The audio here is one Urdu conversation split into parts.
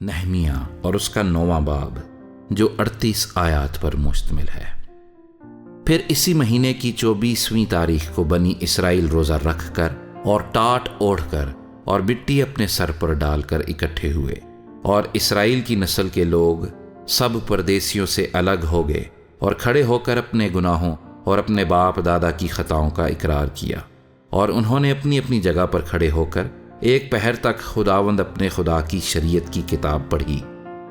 نہمیہ اور اس کا 9واں باب جو 38 آیات پر مشتمل ہے۔ پھر اسی مہینے کی 24ویں تاریخ کو بنی اسرائیل روزہ رکھ کر اور ٹاٹ اوڑھ کر اور مٹی اپنے سر پر ڈال کر اکٹھے ہوئے، اور اسرائیل کی نسل کے لوگ سب پردیسیوں سے الگ ہو گئے اور کھڑے ہو کر اپنے گناہوں اور اپنے باپ دادا کی خطاؤں کا اقرار کیا، اور انہوں نے اپنی اپنی جگہ پر کھڑے ہو کر ایک پہر تک خداوند اپنے خدا کی شریعت کی کتاب پڑھی،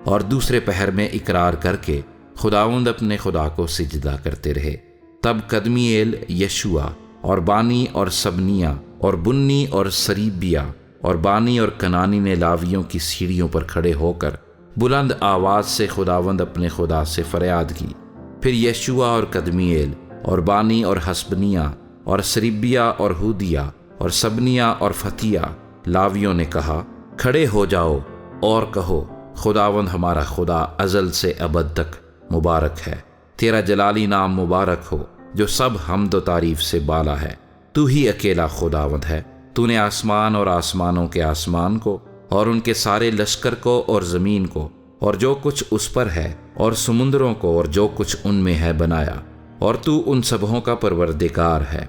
اور دوسرے پہر میں اقرار کر کے خداوند اپنے خدا کو سجدہ کرتے رہے۔ تب قدمییل، یشوع اور بانی اور سبنیہ اور بنی اور سریبیہ اور بانی اور کنانی نے لاویوں کی سیڑھیوں پر کھڑے ہو کر بلند آواز سے خداوند اپنے خدا سے فریاد کی۔ پھر یشوع اور قدمییل اور بانی اور حسبنیہ اور سریبیہ اور ہودیہ اور سبنیہ اور فتیہ لاویوں نے کہا، کھڑے ہو جاؤ اور کہو، خداوند ہمارا خدا ازل سے ابد تک مبارک ہے، تیرا جلالی نام مبارک ہو جو سب حمد و تعریف سے بالا ہے۔ تو ہی اکیلا خداوند ہے، تو نے آسمان اور آسمانوں کے آسمان کو اور ان کے سارے لشکر کو اور زمین کو اور جو کچھ اس پر ہے اور سمندروں کو اور جو کچھ ان میں ہے بنایا، اور تو ان سبھوں کا پروردگار ہے،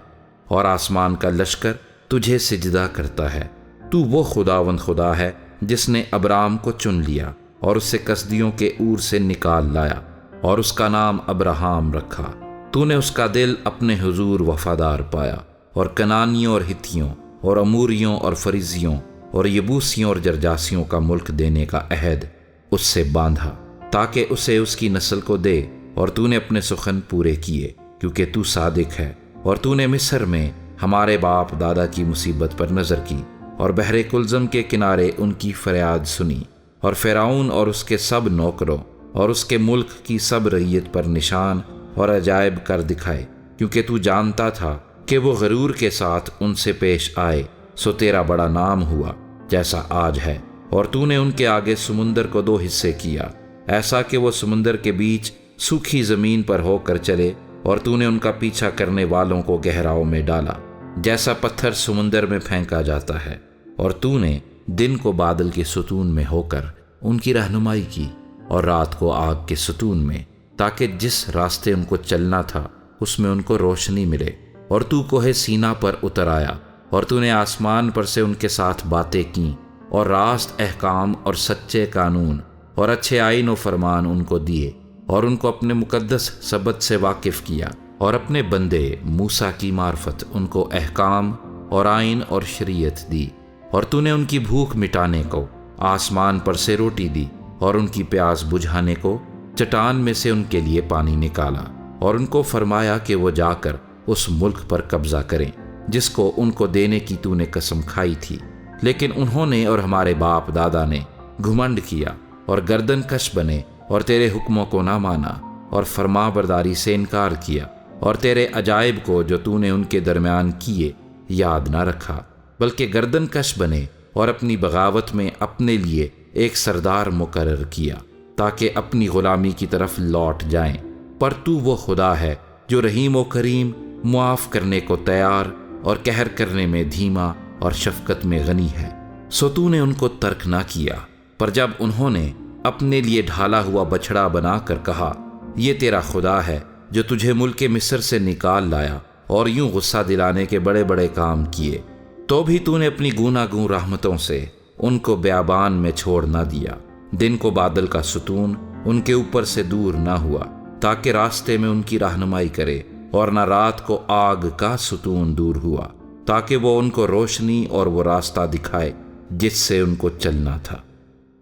اور آسمان کا لشکر تجھے سجدہ کرتا ہے۔ تو وہ خداوند خدا ہے جس نے ابرام کو چن لیا اور اسے کسدیوں کے اور سے نکال لایا اور اس کا نام ابراہام رکھا۔ تو نے اس کا دل اپنے حضور وفادار پایا، اور کنانیوں اور ہتھیوں اور اموریوں اور فریزیوں اور یبوسیوں اور جرجاسیوں کا ملک دینے کا عہد اس سے باندھا، تاکہ اسے اس کی نسل کو دے، اور تو نے اپنے سخن پورے کیے، کیونکہ تو صادق ہے۔ اور تو نے مصر میں ہمارے باپ دادا کی مصیبت پر نظر کی، اور بحر کلزم کے کنارے ان کی فریاد سنی، اور فرعون اور اس کے سب نوکروں اور اس کے ملک کی سب رعیت پر نشان اور عجائب کر دکھائے، کیونکہ تو جانتا تھا کہ وہ غرور کے ساتھ ان سے پیش آئے، سو تیرا بڑا نام ہوا جیسا آج ہے۔ اور تو نے ان کے آگے سمندر کو 2 حصے کیا، ایسا کہ وہ سمندر کے بیچ سوکھی زمین پر ہو کر چلے، اور تو نے ان کا پیچھا کرنے والوں کو گہراؤں میں ڈالا، جیسا پتھر سمندر میں پھینکا جاتا ہے۔ اور تو نے دن کو بادل کے ستون میں ہو کر ان کی رہنمائی کی، اور رات کو آگ کے ستون میں، تاکہ جس راستے ان کو چلنا تھا اس میں ان کو روشنی ملے۔ اور تو کوہ سینا پر اتر آیا، اور تو نے آسمان پر سے ان کے ساتھ باتیں کیں، اور راست احکام اور سچے قانون اور اچھے آئین و فرمان ان کو دیے، اور ان کو اپنے مقدس سبت سے واقف کیا، اور اپنے بندے موسیٰ کی معرفت ان کو احکام اور آئین اور شریعت دی۔ اور تو نے ان کی بھوک مٹانے کو آسمان پر سے روٹی دی، اور ان کی پیاس بجھانے کو چٹان میں سے ان کے لیے پانی نکالا، اور ان کو فرمایا کہ وہ جا کر اس ملک پر قبضہ کریں جس کو ان کو دینے کی تو نے قسم کھائی تھی۔ لیکن انہوں نے اور ہمارے باپ دادا نے گھمنڈ کیا اور گردن کش بنے، اور تیرے حکموں کو نہ مانا اور فرما برداری سے انکار کیا، اور تیرے عجائب کو جو تو نے ان کے درمیان کیے یاد نہ رکھا، بلکہ گردن کش بنے اور اپنی بغاوت میں اپنے لیے ایک سردار مقرر کیا، تاکہ اپنی غلامی کی طرف لوٹ جائیں۔ پر تو وہ خدا ہے جو رحیم و کریم، معاف کرنے کو تیار اور قہر کرنے میں دھیما اور شفقت میں غنی ہے۔ سو تو نے ان کو ترک نہ کیا، پر جب انہوں نے اپنے لیے ڈھالا ہوا بچھڑا بنا کر کہا، یہ تیرا خدا ہے جو تجھے ملک مصر سے نکال لایا، اور یوں غصہ دلانے کے بڑے بڑے کام کیے، تو بھی تو نے اپنی گوناگون رحمتوں سے ان کو بیابان میں چھوڑ نہ دیا۔ دن کو بادل کا ستون ان کے اوپر سے دور نہ ہوا، تاکہ راستے میں ان کی رہنمائی کرے، اور نہ رات کو آگ کا ستون دور ہوا، تاکہ وہ ان کو روشنی اور وہ راستہ دکھائے جس سے ان کو چلنا تھا۔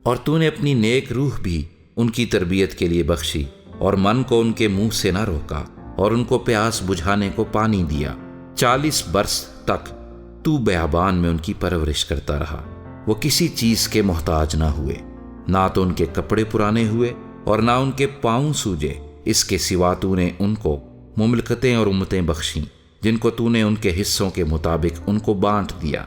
اور تو نے اپنی نیک روح بھی ان کی تربیت کے لیے بخشی، اور من کو ان کے منہ سے نہ روکا، اور ان کو پیاس بجھانے کو پانی دیا۔ 40 برس تک تو بیابان میں ان کی پرورش کرتا رہا، وہ کسی چیز کے محتاج نہ ہوئے، نہ تو ان کے کپڑے پرانے ہوئے اور نہ ان کے پاؤں سوجے۔ اس کے سوا تو نے ان کو مملکتیں اور امتیں بخشیں، جن کو تو نے ان کے حصوں کے مطابق ان کو بانٹ دیا۔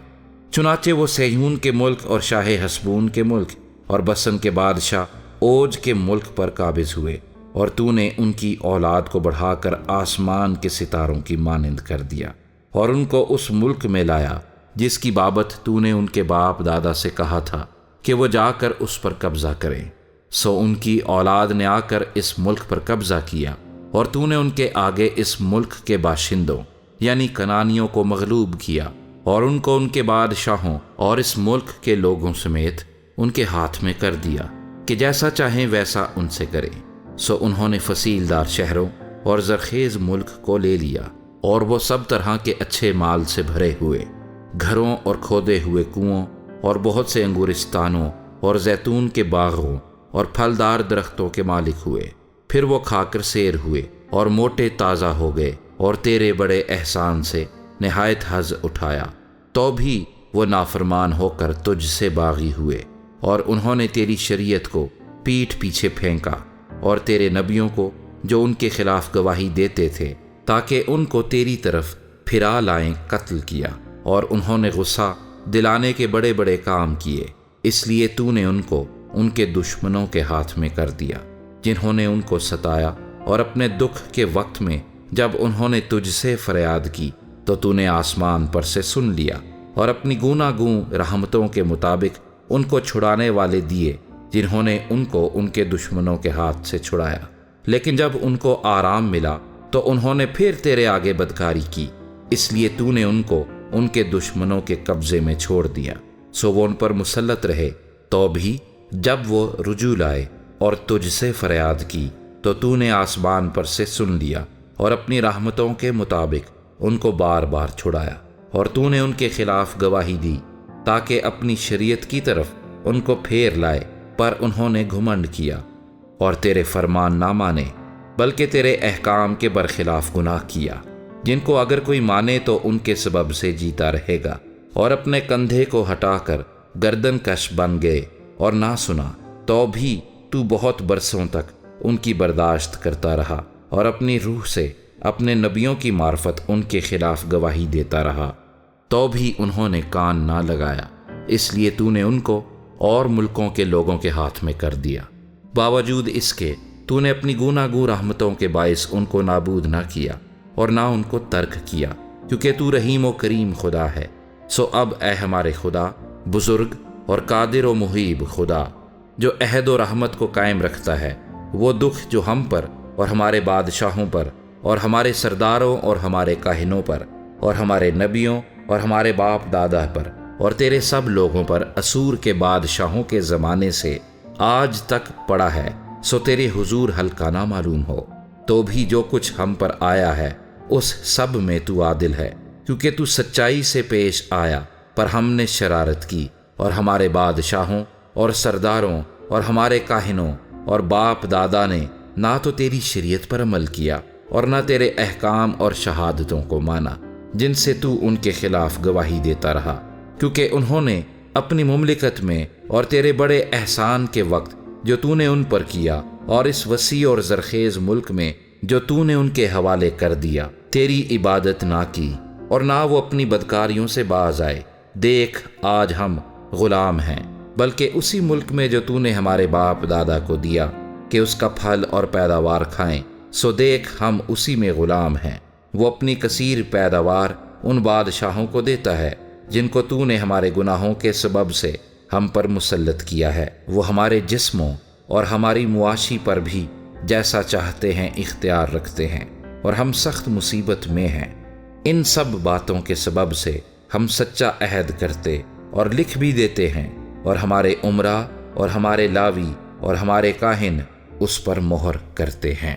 چنانچہ وہ سیہون کے ملک اور شاہ حسبون کے ملک اور بسن کے بادشاہ اوج کے ملک پر قابض ہوئے، اور تو نے ان کی اولاد کو بڑھا کر آسمان کے ستاروں کی مانند کر دیا، اور ان کو اس ملک میں لایا جس کی بابت تو نے ان کے باپ دادا سے کہا تھا کہ وہ جا کر اس پر قبضہ کریں۔ سو ان کی اولاد نے آ کر اس ملک پر قبضہ کیا، اور تو نے ان کے آگے اس ملک کے باشندوں یعنی کنانیوں کو مغلوب کیا، اور ان کو ان کے بادشاہوں اور اس ملک کے لوگوں سمیت ان کے ہاتھ میں کر دیا کہ جیسا چاہیں ویسا ان سے کریں۔ سو انہوں نے فصیل دار شہروں اور زرخیز ملک کو لے لیا، اور وہ سب طرح کے اچھے مال سے بھرے ہوئے گھروں اور کھودے ہوئے کنووں اور بہت سے انگورستانوں اور زیتون کے باغوں اور پھلدار درختوں کے مالک ہوئے۔ پھر وہ کھا کر سیر ہوئے اور موٹے تازہ ہو گئے، اور تیرے بڑے احسان سے نہایت حظ اٹھایا، تو بھی وہ نافرمان ہو کر تجھ سے باغی ہوئے، اور انہوں نے تیری شریعت کو پیٹھ پیچھے پھینکا، اور تیرے نبیوں کو جو ان کے خلاف گواہی دیتے تھے تاکہ ان کو تیری طرف پھرا لائیں قتل کیا، اور انہوں نے غصہ دلانے کے بڑے بڑے کام کیے، اس لیے تو نے ان کو ان کے دشمنوں کے ہاتھ میں کر دیا، جنہوں نے ان کو ستایا۔ اور اپنے دکھ کے وقت میں جب انہوں نے تجھ سے فریاد کی تو تو نے آسمان پر سے سن لیا، اور اپنی گونا گوں رحمتوں کے مطابق ان کو چھڑانے والے دیے، جنہوں نے ان کو ان کے دشمنوں کے ہاتھ سے چھڑایا۔ لیکن جب ان کو آرام ملا تو انہوں نے پھر تیرے آگے بدکاری کی، اس لیے تو نے ان کو ان کے دشمنوں کے قبضے میں چھوڑ دیا۔ سو وہ ان پر مسلط رہے، تو بھی جب وہ رجوع لائے اور تجھ سے فریاد کی تو تو نے آسمان پر سے سن لیا، اور اپنی رحمتوں کے مطابق ان کو بار بار چھڑایا، اور تو نے ان کے خلاف گواہی دی تاکہ اپنی شریعت کی طرف ان کو پھیر لائے، پر انہوں نے گھمنڈ کیا اور تیرے فرمان نہ مانے، بلکہ تیرے احکام کے برخلاف گناہ کیا، جن کو اگر کوئی مانے تو ان کے سبب سے جیتا رہے گا، اور اپنے کندھے کو ہٹا کر گردن کش بن گئے اور نہ سنا، تو بھی تو بہت برسوں تک ان کی برداشت کرتا رہا، اور اپنی روح سے اپنے نبیوں کی معرفت ان کے خلاف گواہی دیتا رہا، تو بھی انہوں نے کان نہ لگایا، اس لیے تو نے ان کو اور ملکوں کے لوگوں کے ہاتھ میں کر دیا۔ باوجود اس کے تو نے اپنی گونا گوں رحمتوں کے باعث ان کو نابود نہ کیا اور نہ ان کو ترک کیا، کیونکہ تو رحیم و کریم خدا ہے۔ سو اب اے ہمارے خدا، بزرگ اور قادر و محیب خدا، جو عہد و رحمت کو قائم رکھتا ہے، وہ دکھ جو ہم پر اور ہمارے بادشاہوں پر اور ہمارے سرداروں اور ہمارے کاہنوں پر اور ہمارے نبیوں اور ہمارے باپ دادا پر اور تیرے سب لوگوں پر اسور کے بادشاہوں کے زمانے سے آج تک پڑا ہے، سو تیرے حضور ہلکا نہ معلوم ہو، تو بھی جو کچھ ہم پر آیا ہے اس سب میں تو عادل ہے، کیونکہ تو سچائی سے پیش آیا، پر ہم نے شرارت کی، اور ہمارے بادشاہوں اور سرداروں اور ہمارے کاہنوں اور باپ دادا نے نہ تو تیری شریعت پر عمل کیا اور نہ تیرے احکام اور شہادتوں کو مانا، جن سے تو ان کے خلاف گواہی دیتا رہا، کیونکہ انہوں نے اپنی مملکت میں اور تیرے بڑے احسان کے وقت جو تو نے ان پر کیا، اور اس وسیع اور زرخیز ملک میں جو تو نے ان کے حوالے کر دیا، تیری عبادت نہ کی، اور نہ وہ اپنی بدکاریوں سے باز آئے۔ دیکھ آج ہم غلام ہیں، بلکہ اسی ملک میں جو تو نے ہمارے باپ دادا کو دیا کہ اس کا پھل اور پیداوار کھائیں، سو دیکھ ہم اسی میں غلام ہیں۔ وہ اپنی کثیر پیداوار ان بادشاہوں کو دیتا ہے جن کو تو نے ہمارے گناہوں کے سبب سے ہم پر مسلط کیا ہے۔ وہ ہمارے جسموں اور ہماری معاشی پر بھی جیسا چاہتے ہیں اختیار رکھتے ہیں، اور ہم سخت مصیبت میں ہیں۔ ان سب باتوں کے سبب سے ہم سچا عہد کرتے اور لکھ بھی دیتے ہیں، اور ہمارے عمرہ اور ہمارے لاوی اور ہمارے کاہن اس پر مہر کرتے ہیں۔